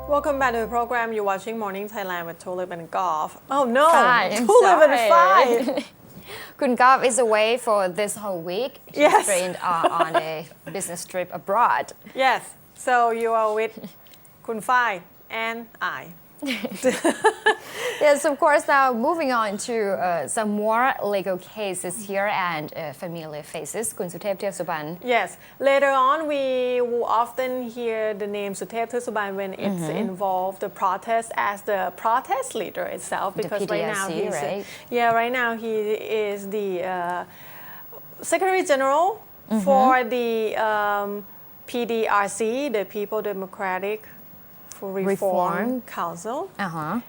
Welcome back to the program. You're watching Morning Thailand with Tulip and Golf. Oh no, Fine, Tulip and sorry. Five. Kun Golf is away for this whole week. She's Yes. trained on a business trip abroad. Yes, so you are with Kun Fai and I. Yes, of course. Now moving on to some more legal cases here and familiar faces. Kun Suthep Suban. Yes, later on we will often hear the name Suthep Suban when it's involved the protest as the protest leader itself, because right now PDRC, he's right? right now he is the Secretary General for the PDRC, the People Democratic for Reform Council.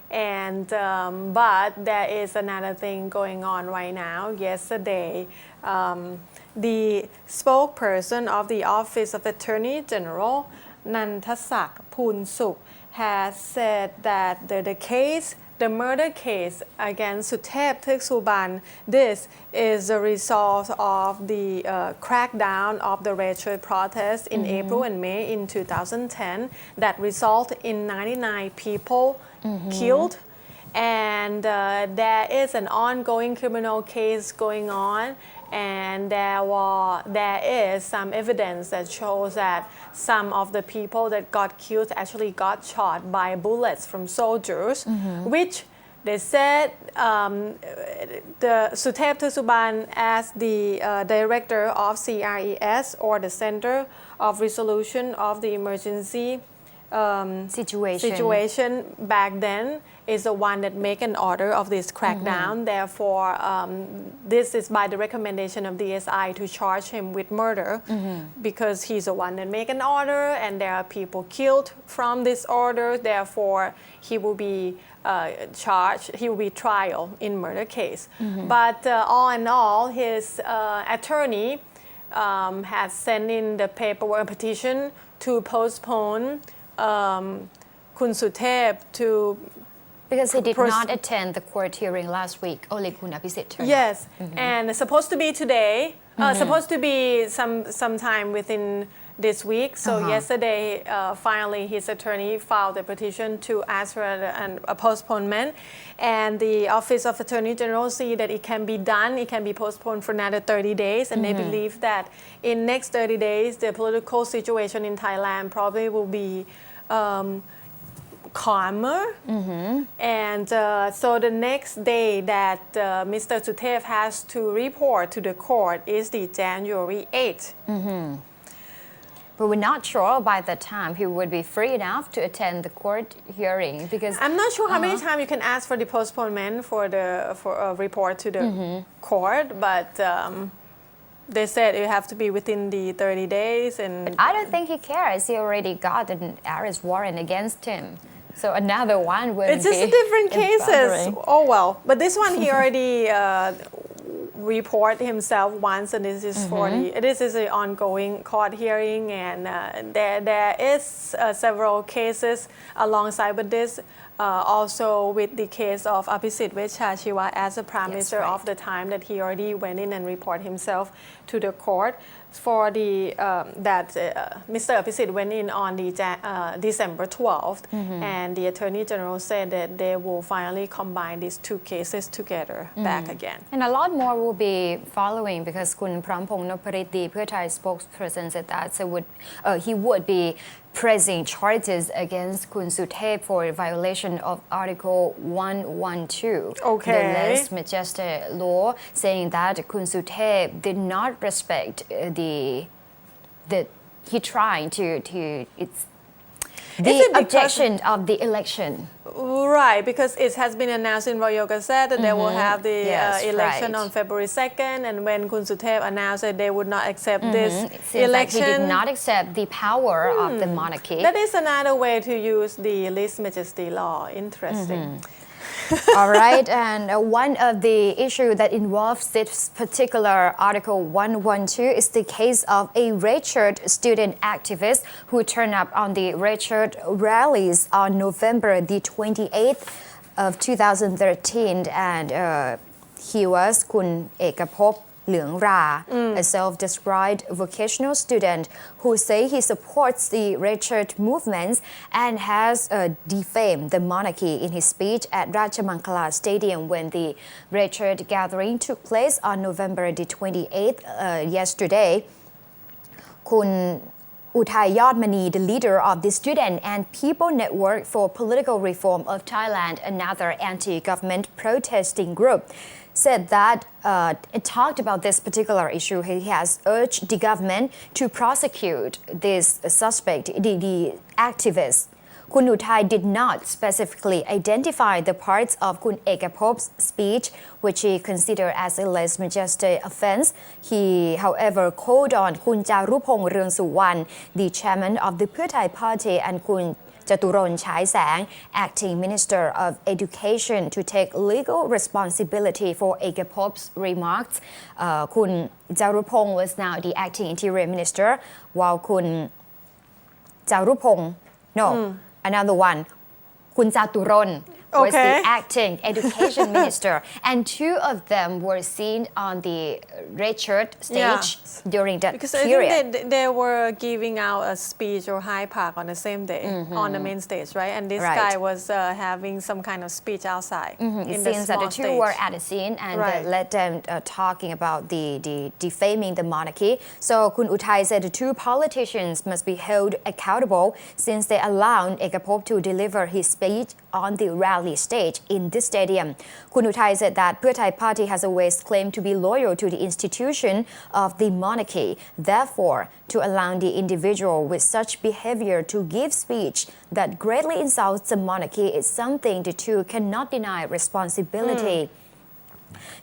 And but there is another thing going on right now. Yesterday, the spokesperson of the Office of Attorney General, Nantasak Poonsuk, has said that the murder case against Suthep Suban, this is a result of the crackdown of the racial protests in April and May in 2010 that resulted in 99 people killed. And there is an ongoing criminal case going on, and there is some evidence that shows that some of the people that got killed actually got shot by bullets from soldiers, which they said the Suthep Suban, as the director of CRES, or the Center of Resolution of the Emergency situation back then, is the one that make an order of this crackdown. Therefore, this is by the recommendation of DSI to charge him with murder, because he's the one that make an order and there are people killed from this order. Therefore, he will be charged, he will be trial in murder case. But all in all, his attorney has sent in the paperwork petition to postpone Kun Suthep to... Because he did not attend the court hearing last week. Only Kun Apisit turned up. Yes, and it's supposed to be today. Supposed to be sometime within this week. So yesterday, finally, his attorney filed a petition to ask for a postponement. And the Office of Attorney General see that it can be done. It can be postponed for another 30 days. And they believe that in next 30 days, the political situation in Thailand probably will be calmer. And so the next day that Mr. Suthep has to report to the court is the January 8th. But we're not sure by the time he would be free enough to attend the court hearing, because I'm not sure how many times you can ask for the postponement for a report to the court, but they said it have to be within the 30 days. And but I don't think he cares. He already got an arrest warrant against him. So another one would it's just different cases. Oh well, but this one he already report himself once, and this is for this is an ongoing court hearing, and there is several cases alongside with this. Also with the case of Apisit Vechhachiwa as a Prime Minister of the time that he already went in and report himself to the court for the that Mr. Apisit went in on the December 12th, and the Attorney General said that they will finally combine these two cases together back again. And a lot more will be following, because Kun Prampong Noparit, the Pheu Thai spokesperson, said that he would be pressing charges against Kun Suthep for violation of Article 112, the less majestic law, saying that Kun Suthep did not respect the objection of the election. Right, because it has been announced in Royal Gazette that they will have the election on February 2nd, and when Kun Suthep announced that they would not accept this election. Like he did not accept the power of the monarchy. That is another way to use the least majesty law. Interesting. All right, and one of the issues that involves this particular Article 112 is the case of a Richard student activist who turned up on the Richard rallies on November the 28th of 2013, and he was Kun Ekapop Leung Ra, a self-described vocational student who say he supports the red shirt movements and has defamed the monarchy in his speech at Rajamangala Stadium when the red shirt gathering took place on November the 28th yesterday. Kun Uthai Yodmani, the leader of the Student and People Network for Political Reform of Thailand, another anti-government protesting group, said that it talked about this particular issue. He has urged the government to prosecute this suspect, the activist. Kun Uthai did not specifically identify the parts of Kun Ekapop's speech, which he considered as a less majestic offense. He, however, called on Kun Charupong Rungsuwan, the chairman of the Pheu Thai party, and Kun Jaturon Chai Sang, acting minister of education, to take legal responsibility for Ekapop's remarks. Kun Charupong was now the acting interior minister, while Kun Charupong, another one, Kun Jaturon, was the acting education minister, and two of them were seen on the red shirt stage during that period. I think they were giving out a speech or High Park on the same day on the main stage, right? And this guy was having some kind of speech outside. It seems that the two were at the scene and they let them talking about the defaming the monarchy. So Kun Uthai said the two politicians must be held accountable since they allowed Ekapop to deliver his speech on the rally stage in this stadium. Kun Uthai said that Pheu Thai party has always claimed to be loyal to the institution of the monarchy. Therefore, to allow the individual with such behavior to give speech that greatly insults the monarchy is something the two cannot deny responsibility.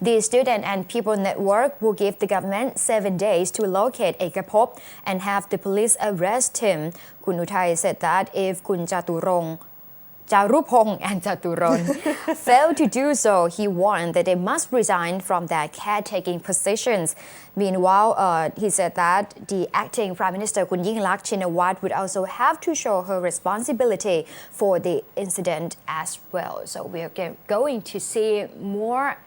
The Student and People Network will give the government 7 days to locate Ekapop and have the police arrest him. Kun Uthai said that if Kun Charupong and Jaturon failed to do so, he warned that they must resign from their caretaking positions. Meanwhile, he said that the acting Prime Minister Kun Yingluck Shinawatra would also have to show her responsibility for the incident as well. So we are going to see more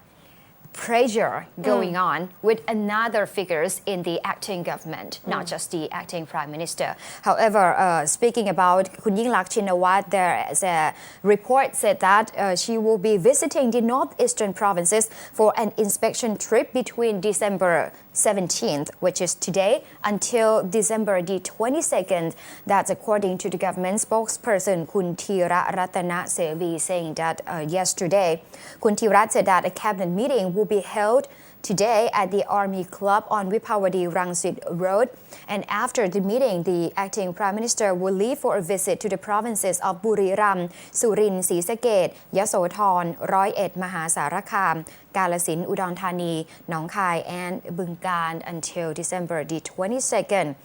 pressure going on with another figures in the acting government, not just the acting prime minister. However, speaking about Kun Yingluck Shinawatra, there is a report said that she will be visiting the northeastern provinces for an inspection trip between December 17th, which is today, until December the 22nd. That's according to the government spokesperson Kun Thira Ratana Sevi, saying that yesterday. Kun Thira said that a cabinet meeting will be held today at the Army Club on Vipawadi Rangsit Road. And after the meeting, the acting Prime Minister will leave for a visit to the provinces of Buriram, Surin,ศรีสะเกษ Yasothon, 101 Mahasarakham, Kalasin, Udon Thani, Nong Khai, and Bungkan until December the 22nd.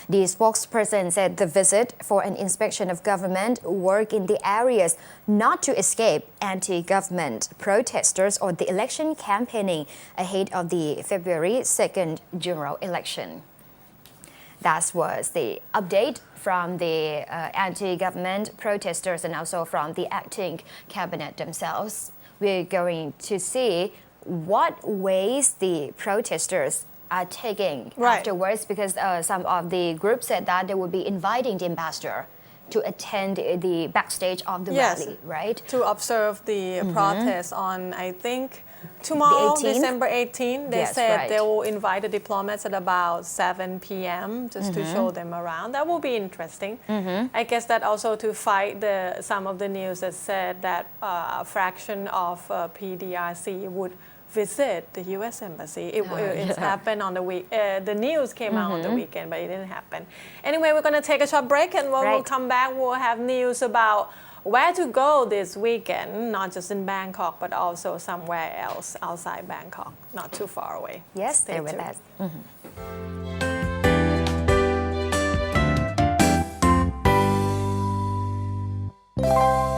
The spokesperson said the visit for an inspection of government work in the areas not to escape anti-government protesters or the election campaigning ahead of the February 2nd general election. That was the update from the anti-government protesters and also from the acting cabinet themselves. We're going to see what ways the protesters are taking afterwards, because some of the groups said that they would be inviting the ambassador to attend the backstage of the rally, right? To observe the protest on, I think, tomorrow, December 18th. They said they will invite the diplomats at about 7 p.m. just to show them around. That will be interesting. I guess that also to fight some of the news that said that a fraction of PDRC would visit the U.S. Embassy. It happened on the week. The news came out on the weekend, but it didn't happen. Anyway, we're going to take a short break, and when we'll come back, we'll have news about where to go this weekend, not just in Bangkok, but also somewhere else outside Bangkok, not too far away. Yes, stay with us.